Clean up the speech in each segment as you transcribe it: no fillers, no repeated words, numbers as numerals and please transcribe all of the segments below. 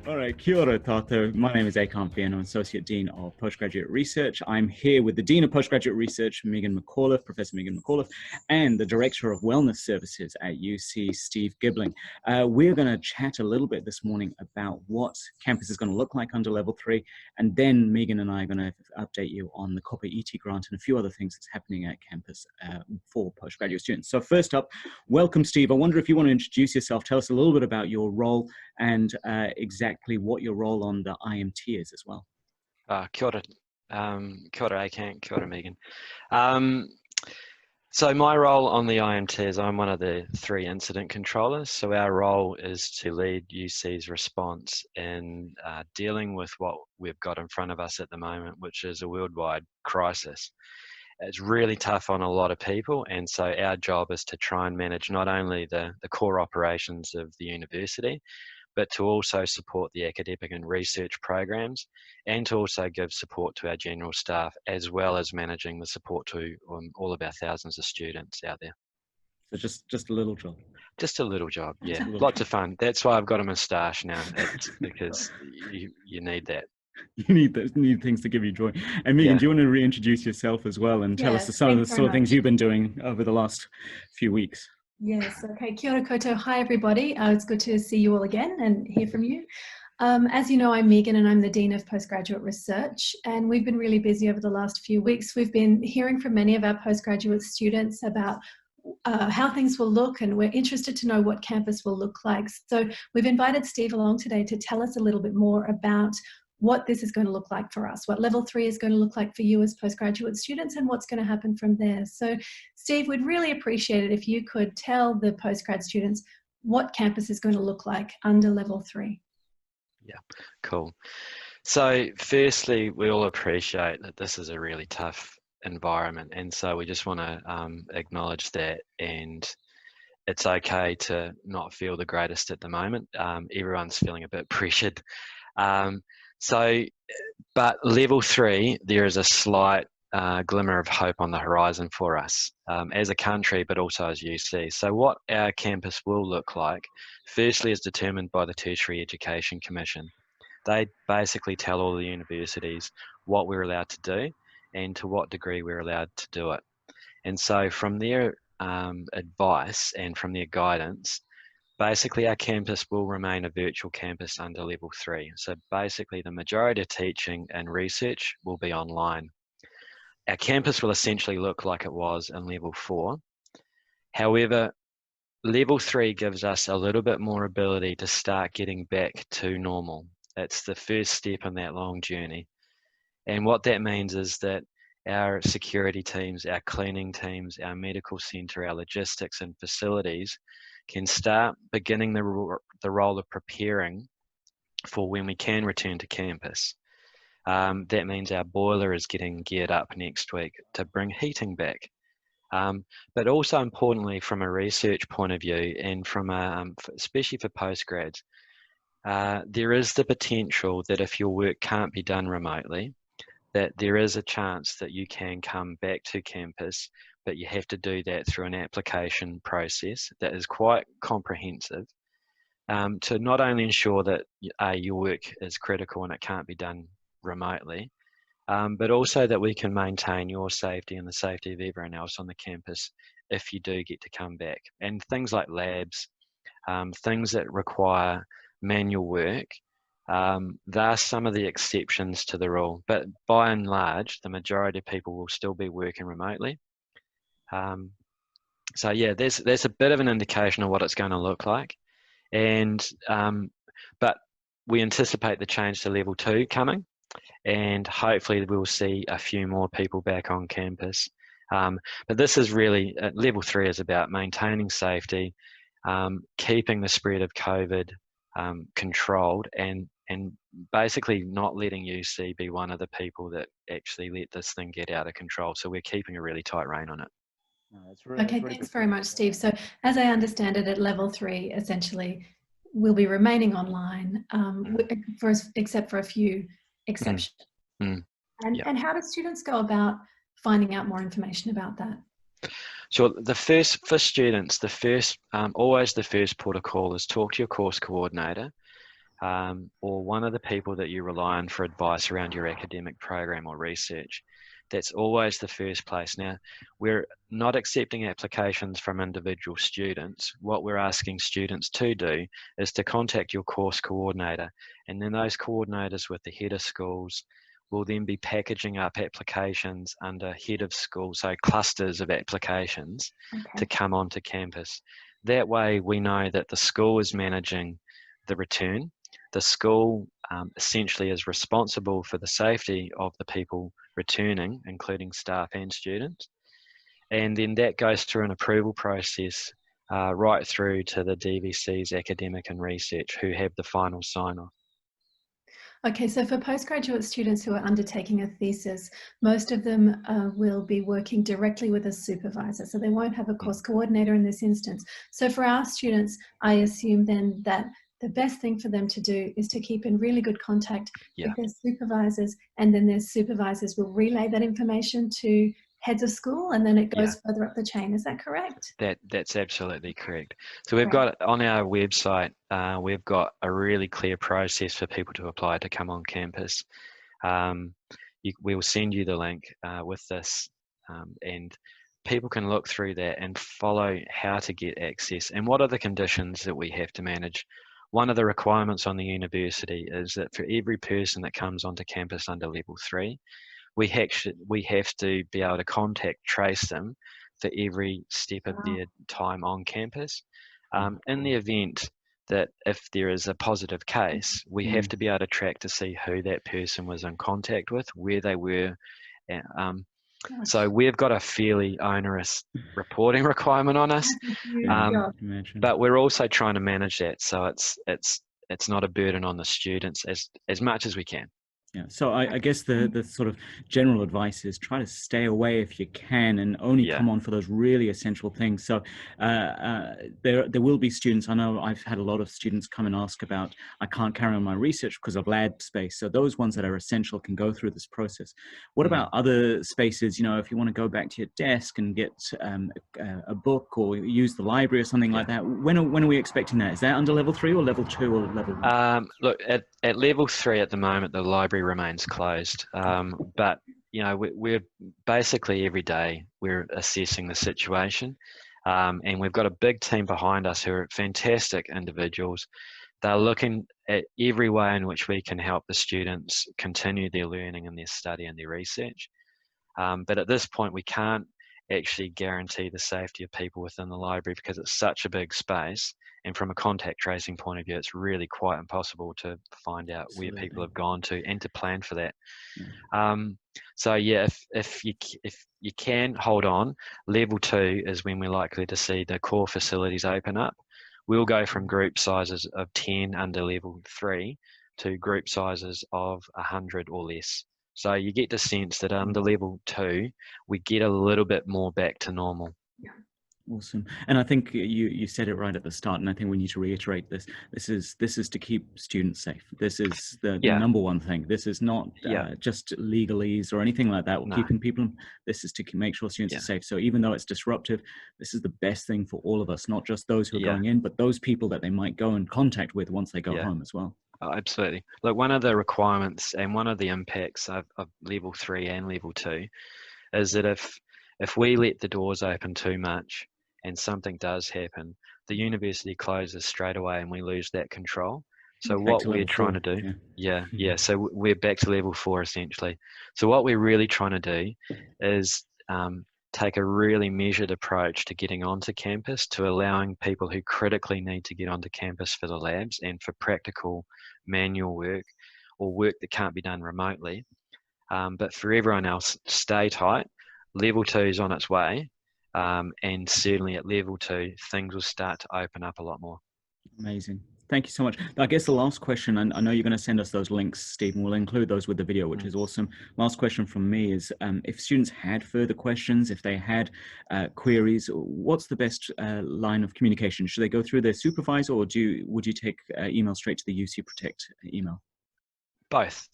All right, kia ora tātou. My name is Akon Fian. I'm Associate Dean of Postgraduate Research. I'm here with the Dean of Postgraduate Research, Megan McAuliffe, Professor Megan McAuliffe, and the Director of Wellness Services at UC, Steve Gibling. We're going to chat a little bit this morning about what campus is going to look like under Level 3, and then Megan and I are going to update you on the Kopa Iti grant and a few other things that's happening at campus for postgraduate students. So first up, welcome, Steve. I wonder if you want to introduce yourself, tell us a little bit about your role and exactly what your role on the IMT is as well. Kia ora, Akon, kia ora, Megan. So my role on the IMT is I'm one of the 3 incident controllers. So our role is to lead UC's response in dealing with what we've got in front of us at the moment, which is a worldwide crisis. It's really tough on a lot of people, and so our job is to try and manage not only the core operations of the university, but to also support the academic and research programs, and to also give support to our general staff, as well as managing the support to all of our thousands of students out there. So just a little job. Just a little job, yeah. Lots of fun. That's why I've got a moustache now, because you need that. You need things to give you joy. And Megan, do you want to reintroduce yourself as well and tell us some of the sort of things you've been doing over the last few weeks? Yes, okay, kia ora koutou. Hi everybody, it's good to see you all again and hear from you. As you know, I'm Megan and I'm the Dean of Postgraduate Research, and we've been really busy over the last few weeks. We've been hearing from many of our postgraduate students about how things will look, and we're interested to know what campus will look like. So we've invited Steve along today to tell us a little bit more about what this is going to look like for us, what Level 3 is going to look like for you as postgraduate students, and what's going to happen from there. So Steve, we'd really appreciate it if you could tell the postgrad students what campus is going to look like under Level 3. Yeah, cool. So firstly, we all appreciate that this is a really tough environment, and so we just want to acknowledge that, and it's okay to not feel the greatest at the moment. Everyone's feeling a bit pressured. But Level 3, there is a slight glimmer of hope on the horizon for us as a country, but also as UC. So what our campus will look like, firstly, is determined by the Tertiary Education Commission. They basically tell all the universities what we're allowed to do and to what degree we're allowed to do it. And so from their advice and from their guidance, basically our campus will remain a virtual campus under Level 3. So basically the majority of teaching and research will be online. Our campus will essentially look like it was in Level 4. However, Level 3 gives us a little bit more ability to start getting back to normal. It's the first step in that long journey. And what that means is that our security teams, our cleaning teams, our medical centre, our logistics and facilities can start beginning the role of preparing for when we can return to campus. That means our boiler is getting geared up next week to bring heating back. But also importantly, from a research point of view, and from especially for postgrads, there is the potential that if your work can't be done remotely, that there is a chance that you can come back to campus, but you have to do that through an application process that is quite comprehensive to not only ensure that your work is critical and it can't be done remotely, but also that we can maintain your safety and the safety of everyone else on the campus if you do get to come back. And things like labs, things that require manual work, there are some of the exceptions to the rule, but by and large, the majority of people will still be working remotely. So yeah, there's a bit of an indication of what it's going to look like, and but we anticipate the change to Level 2 coming, and hopefully we'll see a few more people back on campus. But this is really, Level 3 is about maintaining safety, keeping the spread of COVID controlled, and basically not letting UC be one of the people that actually let this thing get out of control. So we're keeping a really tight rein on it. Okay, thanks very much, Steve. So as I understand it, at Level 3, essentially, we'll be remaining online, except for a few exceptions. And how do students go about finding out more information about that? So for students, always the first protocol is talk to your course coordinator. or one of the people that you rely on for advice around your academic program or research. That's always the first place. Now, we're not accepting applications from individual students. What we're asking students to do is to contact your course coordinator, and then those coordinators with the head of schools will then be packaging up applications under head of school, so clusters of applications to come onto campus. That way we know that the school is managing the return. The school essentially is responsible for the safety of the people returning, including staff and students. And then that goes through an approval process right through to the DVC's academic and research, who have the final sign-off. Okay, so for postgraduate students who are undertaking a thesis, most of them will be working directly with a supervisor, so they won't have a course coordinator in this instance. So for our students, I assume then that the best thing for them to do is to keep in really good contact with their supervisors, and then their supervisors will relay that information to heads of school, and then it goes further up the chain. Is that correct? That's absolutely correct. So we've got on our website, we've got a really clear process for people to apply to come on campus. We will send you the link with this, and people can look through that and follow how to get access and what are the conditions that we have to manage. One of the requirements on the university is that for every person that comes onto campus under level 3, we have to be able to contact trace them for every step of their time on campus. In the event that if there is a positive case, we have to be able to track to see who that person was in contact with, where they were. So we've got a fairly onerous reporting requirement on us, but we're also trying to manage that so it's not a burden on the students as much as we can. Yeah, so I guess the sort of general advice is try to stay away if you can, and only come on for those really essential things. So there will be students, I know I've had a lot of students come and ask about, I can't carry on my research because of lab space. So those ones that are essential can go through this process. What about other spaces, you know, if you want to go back to your desk and get a book or use the library or something like that, when are we expecting that? Is that under level 3 or level 2 or level 1? Look, at level 3 at the moment, the library remains closed, but you know we're basically every day we're assessing the situation, and we've got a big team behind us who are fantastic individuals. They're looking at every way in which we can help the students continue their learning and their study and their research, but at this point we can't actually guarantee the safety of people within the library because it's such a big space, and from a contact tracing point of view it's really quite impossible to find out where people have gone to and to plan for that. So yeah, if you can hold on, level 2 is when we're likely to see the core facilities open up. We'll go from group sizes of 10 under level 3 to group sizes of 100 or less. So you get the sense that under level 2, we get a little bit more back to normal. Awesome. And I think you said it right at the start, and I think we need to reiterate this. This is to keep students safe. This is the number one thing. This is not just legalese or anything like that. We're keeping people. This is to make sure students are safe. So even though it's disruptive, this is the best thing for all of us, not just those who are going in, but those people that they might go in contact with once they go home as well. Oh, absolutely. Look, one of the requirements and one of the impacts of level 3 and level 2 is that if we let the doors open too much and something does happen, the university closes straight away and we lose that control. So what we're trying to do, so we're back to level 4 essentially. So what we're really trying to do is take a really measured approach to getting onto campus, to allowing people who critically need to get onto campus for the labs and for practical manual work or work that can't be done remotely. But for everyone else, stay tight. Level 2 is on its way. And certainly at level 2, things will start to open up a lot more. Amazing. Thank you so much. I guess the last question, and I know you're going to send us those links, Stephen. We'll include those with the video, which is awesome. Last question from me is, if students had further questions, if they had queries, what's the best line of communication? Should they go through their supervisor, or would you take email straight to the UC Protect email? Both.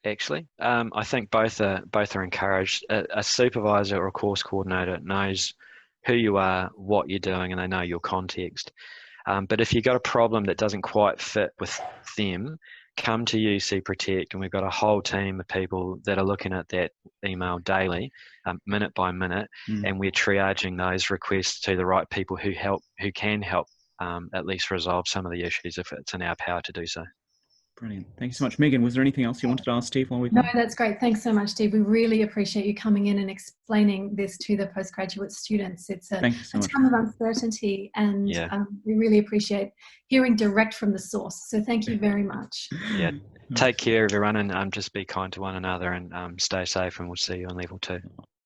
Actually, I think both are encouraged. A supervisor or a course coordinator knows who you are, what you're doing, and they know your context. But if you've got a problem that doesn't quite fit with them, come to UC Protect, and we've got a whole team of people that are looking at that email daily, minute by minute, and we're triaging those requests to the right people who can help at least resolve some of the issues if it's in our power to do so. Brilliant. Thank you so much. Megan, was there anything else you wanted to ask Steve while we've No, that's great. Thanks so much, Steve. We really appreciate you coming in and explaining this to the postgraduate students. It's a ton of uncertainty, and we really appreciate hearing direct from the source. So thank you very much. Yeah. Take care, everyone, and just be kind to one another, and stay safe, and we'll see you on level 2.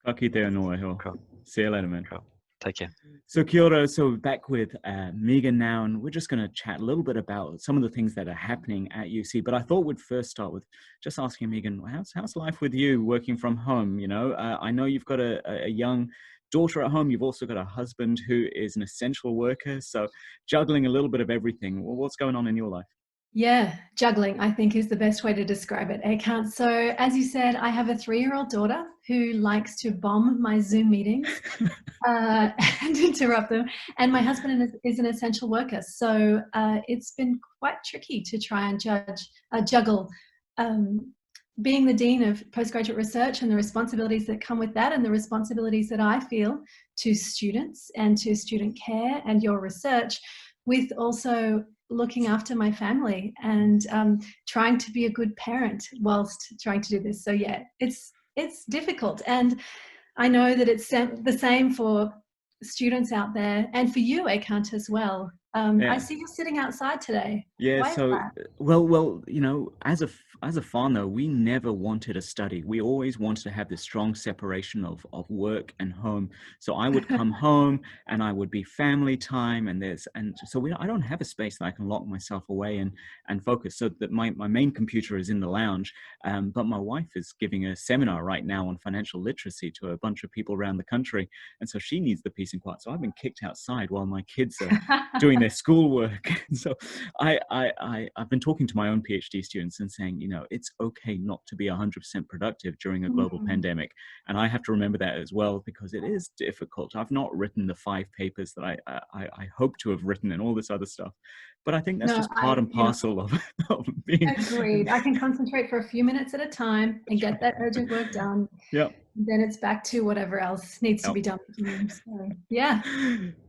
Cool. See you later, man. Cool. Take care. So kia ora. So back with Megan now, and we're just going to chat a little bit about some of the things that are happening at UC. But I thought we'd first start with just asking Megan, how's life with you working from home? You know, I know you've got a young daughter at home. You've also got a husband who is an essential worker. So juggling a little bit of everything. Well, what's going on in your life? Yeah, juggling, I think, is the best way to describe it, Kāti. So as you said, I have a 3-year-old daughter who likes to bomb my Zoom meetings and interrupt them. And my husband is an essential worker. So it's been quite tricky to try and juggle being the Dean of Postgraduate Research and the responsibilities that come with that, and the responsibilities that I feel to students and to student care and your research, with also looking after my family and trying to be a good parent whilst trying to do this. So yeah, it's difficult, and I know that it's the same for students out there and for you, Kāti, as well. I see you sitting outside today. Yeah. Why So well, you know, as a whānau, we never wanted a study. We always wanted to have this strong separation of work and home. So I would come home and I would be family time, and so I don't have a space that I can lock myself away and focus. So that my main computer is in the lounge, but my wife is giving a seminar right now on financial literacy to a bunch of people around the country, and so she needs the peace and quiet. So I've been kicked outside while my kids are doing their schoolwork. So I've been talking to my own PhD students and saying, you know, it's okay not to be 100% productive during a global pandemic. And I have to remember that as well, because it is difficult. I've not written the 5 papers that I hope to have written and all this other stuff. But I think that's just part and parcel of being... Agreed. I can concentrate for a few minutes at a time and get that urgent work done. Yep. Then it's back to whatever else needs to be done. So, yeah.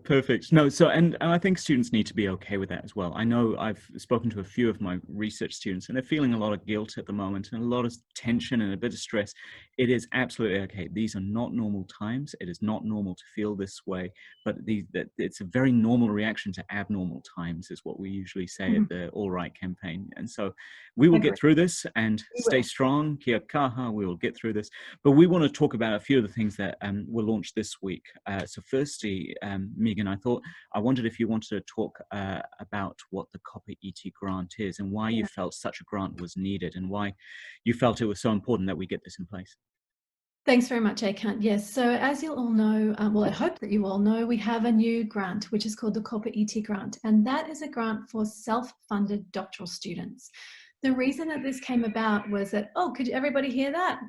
Perfect. No, so, and I think students need to be okay with that as well. I know I've spoken to a few of my research students, and they're feeling a lot of guilt at the moment and a lot of tension and a bit of stress. It is absolutely okay. These are not normal times. It is not normal to feel this way, but it's a very normal reaction to abnormal times, is what we usually say at the All Right campaign. And so we will get through this, and stay strong. Kia kaha, we will get through this. But we want to talk about a few of the things that were launched this week. So firstly, Megan, I wondered if you wanted to talk about what the Kopa Iti grant is and why you felt such a grant was needed, and why you felt it was so important that we get this in place. Thanks very much, Kāti. Yes, so as you'll all know, well, I hope that you all know, we have a new grant, which is called the Kopa Iti grant, and that is a grant for self-funded doctoral students. The reason that this came about was that, could everybody hear that?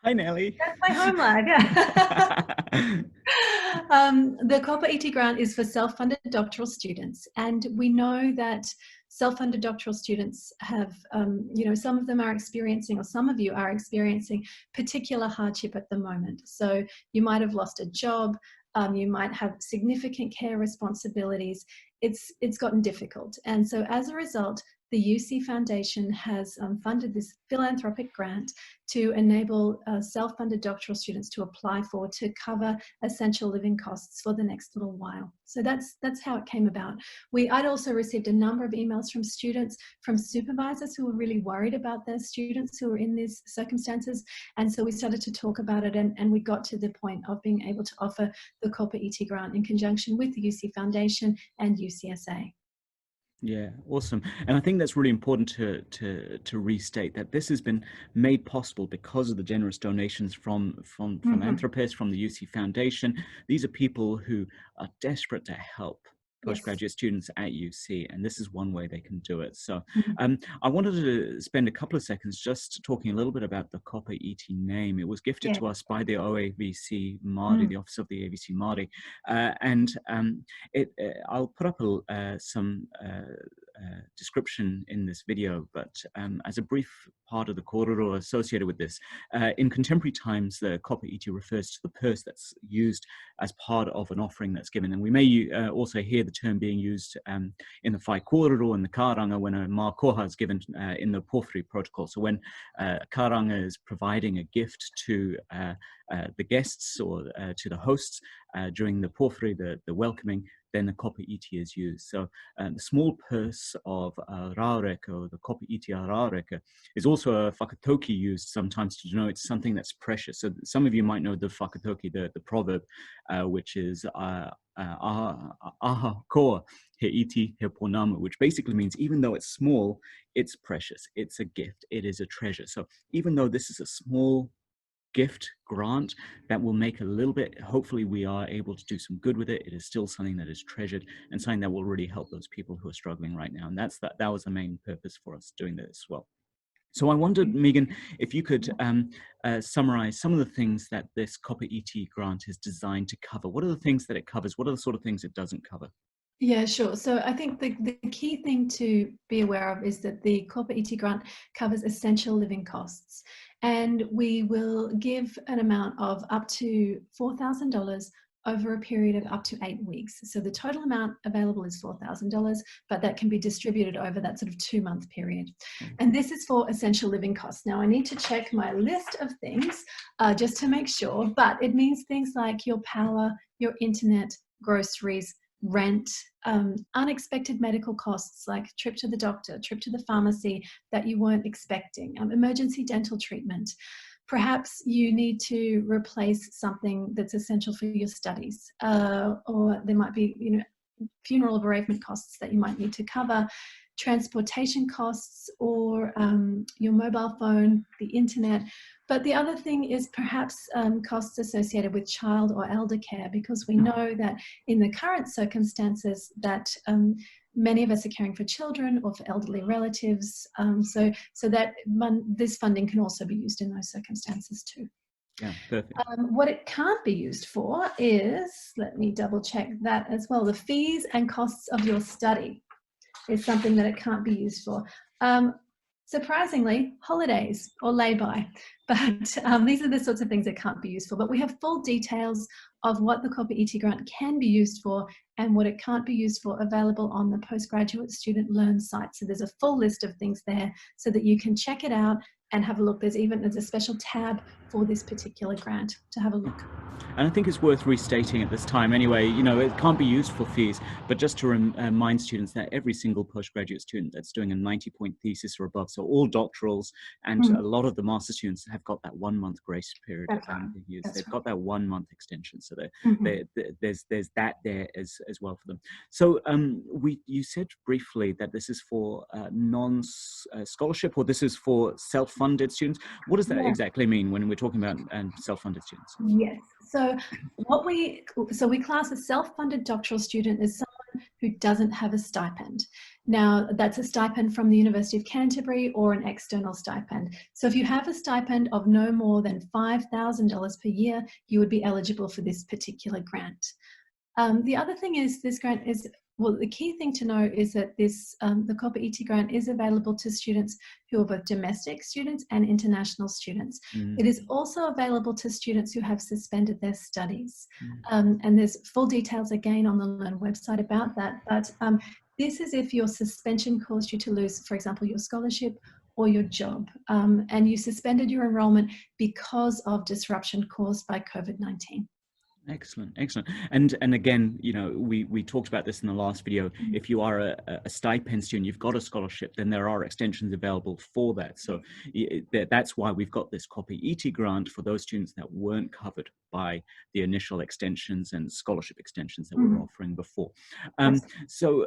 Hi, Nelly. That's my home lab. The Kopa Iti grant is for self-funded doctoral students, and we know that self-funded doctoral students have, some of them are experiencing, or some of you are experiencing, particular hardship at the moment. So you might have lost a job, you might have significant care responsibilities. It's gotten difficult, and so as a result, the UC Foundation has funded this philanthropic grant to enable self-funded doctoral students to apply for, to cover essential living costs for the next little while. So that's how it came about. I'd also received a number of emails from students, from supervisors who were really worried about their students who were in these circumstances. And so we started to talk about it, and we got to the point of being able to offer the Kopa Iti grant in conjunction with the UC Foundation and UCSA. Yeah, awesome. And I think that's really important to restate that this has been made possible because of the generous donations from philanthropists, from the UC Foundation. These are people who are desperate to help postgraduate students at UC, and this is one way they can do it. So Mhm. I wanted to spend a couple of seconds just talking a little bit about the Kopa Iti name. It was gifted Yeah. to us by the OAVC Māori, the Office of the AVC Māori, and I'll put up some description in this video, but as a brief part of the kōrero associated with this, in contemporary times, the Kopa Iti refers to the purse that's used as part of an offering that's given. And we may also hear the term being used in the whai kōrero and the kāranga when a mā koha is given in the pōwhiri protocol. So when kāranga is providing a gift to the guests or to the hosts during the pōwhiri, the welcoming, then the Kopa Iti is used. So the small purse of Raureka, or the Kopa Iti a Raureka, is also a whakatoki used sometimes to denote something that's precious. So some of you might know the whakatoki, the proverb, which is aha koa he iti he pounamu, which basically means even though it's small, it's precious, it's a gift, it is a treasure. So even though this is a small gift grant that will make a little bit, hopefully we are able to do some good with it, it is still something that is treasured and something that will really help those people who are struggling right now. And that was the main purpose for us doing this as well. So I wondered, Megan, if you could summarize some of the things that this Kopa Iti grant is designed to cover. What are the things that it covers? What are the sort of things it doesn't cover? Yeah, sure. So I think the key thing to be aware of is that the Kopa Iti grant covers essential living costs, and we will give an amount of up to $4,000 over a period of up to 8 weeks. So the total amount available is $4,000, but that can be distributed over that sort of 2-month period. And this is for essential living costs. Now I need to check my list of things just to make sure, but it means things like your power, your internet, groceries, rent, unexpected medical costs like trip to the doctor, trip to the pharmacy that you weren't expecting, emergency dental treatment. Perhaps you need to replace something that's essential for your studies, or there might be, funeral bereavement costs that you might need to cover, transportation costs, or your mobile phone, the internet. But the other thing is perhaps costs associated with child or elder care, because we know that in the current circumstances that many of us are caring for children or for elderly relatives. So that this funding can also be used in those circumstances too. Yeah, perfect. What it can't be used for is, let me double check that as well, the fees and costs of your study is something that it can't be used for. Surprisingly, holidays or lay-by, but these are the sorts of things that can't be used for. But we have full details of what the Kopa Iti grant can be used for and what it can't be used for available on the Postgraduate Student Learn site. So there's a full list of things there so that you can check it out and have a look. There's a special tab for this particular grant to have a look. And I think it's worth restating at this time anyway, it can't be used for fees, but just to remind students that every single postgraduate student that's doing a 90-point thesis or above, so all doctorals and a lot of the master students have got that 1-month grace period. They've got that 1-month extension, so there's that there as well for them. So you said briefly that this is for non-scholarship, or this is for self-funded students. What does that exactly mean when we're talking about self-funded students? Yes. So we class a self-funded doctoral student as someone who doesn't have a stipend. Now, that's a stipend from the University of Canterbury or an external stipend. So if you have a stipend of no more than $5,000 per year, you would be eligible for this particular grant. The other thing is this grant is, well, the key thing to know is that this the Kopa Iti grant is available to students who are both domestic students and international students. It is also available to students who have suspended their studies. And there's full details again on the Learn website about that. But this is if your suspension caused you to lose, for example, your scholarship or your job, and you suspended your enrollment because of disruption caused by COVID-19. Excellent. And again, we talked about this in the last video. If you are a stipend student, you've got a scholarship, then there are extensions available for that. So that's why we've got this Kopa Iti grant for those students that weren't covered by the initial extensions and scholarship extensions that we were offering before. So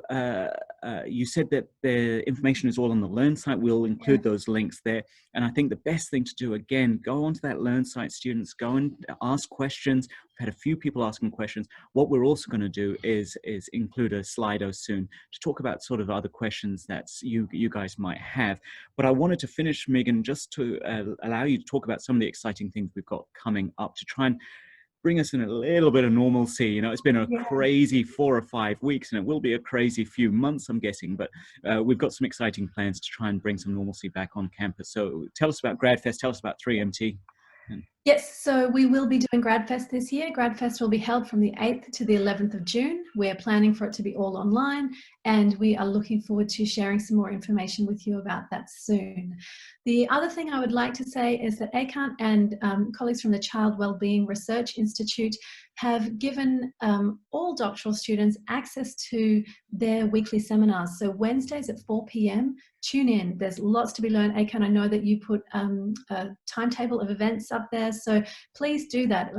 you said that the information is all on the Learn site. We'll include those links there. And I think the best thing to do, again, go onto that Learn site, students, go and ask questions, had a few people asking questions. What we're also going to do is include a Slido soon to talk about sort of other questions that you guys might have. But I wanted to finish, Megan, just to allow you to talk about some of the exciting things we've got coming up to try and bring us in a little bit of normalcy. You know, it's been a crazy 4 or 5 weeks, and it will be a crazy few months, I'm guessing, but we've got some exciting plans to try and bring some normalcy back on campus. So tell us about GradFest, tell us about 3MT. Yes, so we will be doing GradFest this year. GradFest will be held from the 8th to the 11th of June. We're planning for it to be all online, and we are looking forward to sharing some more information with you about that soon. The other thing I would like to say is that ACANT and colleagues from the Child Wellbeing Research Institute have given all doctoral students access to their weekly seminars. So Wednesdays at 4 p.m, tune in. There's lots to be learned. ACANT, I know that you put a timetable of events up there, so please do that.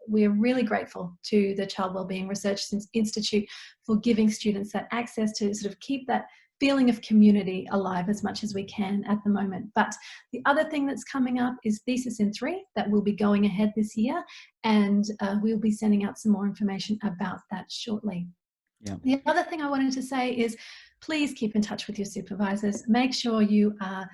We're really grateful to the Child Wellbeing Research Institute for giving students that access to sort of keep that feeling of community alive as much as we can at the moment. But the other thing that's coming up is Thesis in 3 that will be going ahead this year, and we'll be sending out some more information about that shortly. Yeah. The other thing I wanted to say is please keep in touch with your supervisors. Make sure you are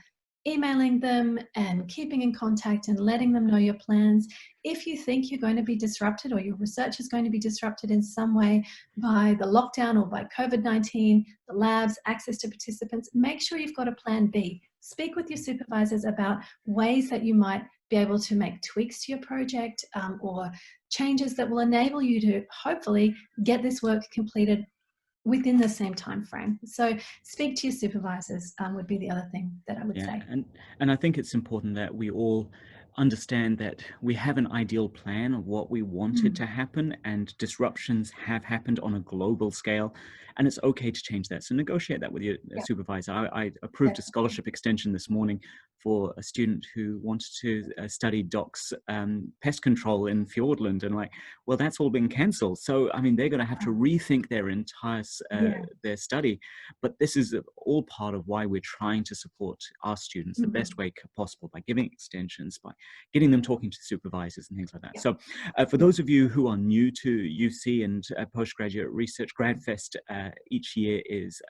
emailing them and keeping in contact and letting them know your plans. If you think you're going to be disrupted or your research is going to be disrupted in some way by the lockdown or by COVID-19, the labs, access to participants, make sure you've got a plan B. Speak with your supervisors about ways that you might be able to make tweaks to your project or changes that will enable you to hopefully get this work completed within the same time frame. So speak to your supervisors would be the other thing that I would say. And I think it's important that we all understand that we have an ideal plan of what we wanted to happen, and disruptions have happened on a global scale, and it's okay to change that. So negotiate that with your supervisor. I approved a scholarship extension this morning for a student who wanted to study docks pest control in Fiordland, and well, that's all been cancelled. So I mean, they're going to have to rethink their entire their study. But this is all part of why we're trying to support our students the best way possible, by giving extensions, by getting them talking to supervisors and things like that. So for those of you who are new to UC and postgraduate research, GradFest each year is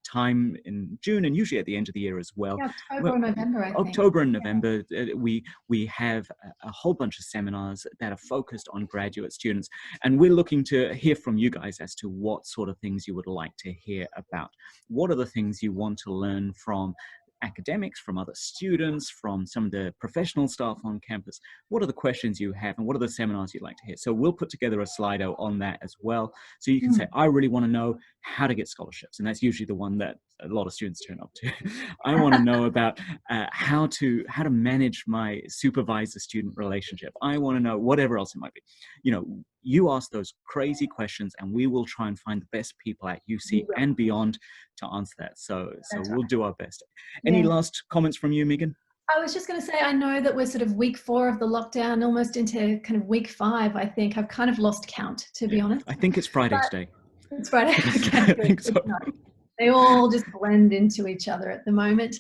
time in June, and usually at the end of the year as well. October and November, I think. October and November, we have a whole bunch of seminars that are focused on graduate students, and we're looking to hear from you guys as to what sort of things you would like to hear about. What are the things you want to learn from academics, from other students, from some of the professional staff on campus? What are the questions you have, and what are the seminars you'd like to hear? So we'll put together a Slido on that as well. So you can say, I really want to know how to get scholarships. And that's usually the one that a lot of students turn up to. I want to know about how to manage my supervisor-student relationship. I want to know whatever else it might be. You know, you ask those crazy questions, and we will try and find the best people at UC and beyond to answer that. So we'll do our best. Any last comments from you, Megan? I was just going to say, I know that we're sort of week 4 of the lockdown, almost into kind of week 5, I think. I've kind of lost count, to be honest. I think it's Friday today. It's Friday. Okay, I think so. They all just blend into each other at the moment.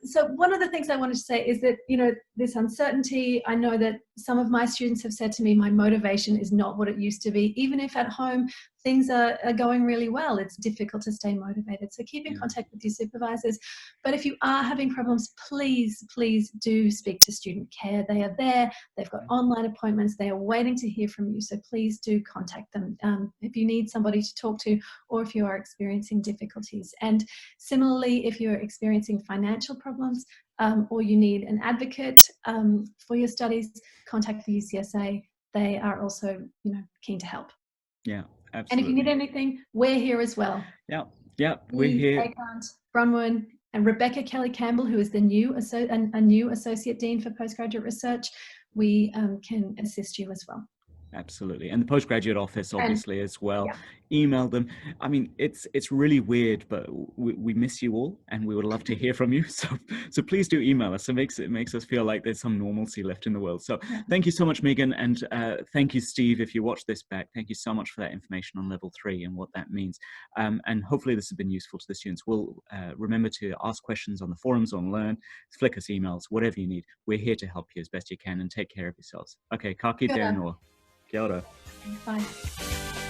So one of the things I wanted to say is that, you know, this uncertainty, I know that some of my students have said to me, my motivation is not what it used to be. Even if at home things are going really well, it's difficult to stay motivated. So keep in contact with your supervisors. But if you are having problems, please do speak to student care. They are there. They've got online appointments. They are waiting to hear from you. So please do contact them if you need somebody to talk to, or if you are experiencing difficulties. And similarly, if you're experiencing financial problems, or you need an advocate for your studies, contact the UCSA. They are also, you know, keen to help. Yeah, absolutely. And if you need anything, we're here as well. Yeah, we're here. ACANT, Bronwyn, and Rebecca Kelly-Campbell, who is the new Associate Dean for Postgraduate Research, we can assist you as well. Absolutely. And the postgraduate office, obviously, as well. Yeah. Email them. I mean, it's really weird, but we miss you all, and we would love to hear from you. So please do email us. It makes us feel like there's some normalcy left in the world. So thank you so much, Megan, and thank you, Steve, if you watch this back. Thank you so much for that information on level 3 and what that means. And hopefully this has been useful to the students. We'll remember to ask questions on the forums, on Learn, flick us emails, whatever you need. We're here to help you as best you can, and take care of yourselves. Okay, ka kite anō. Kia ora. Bye.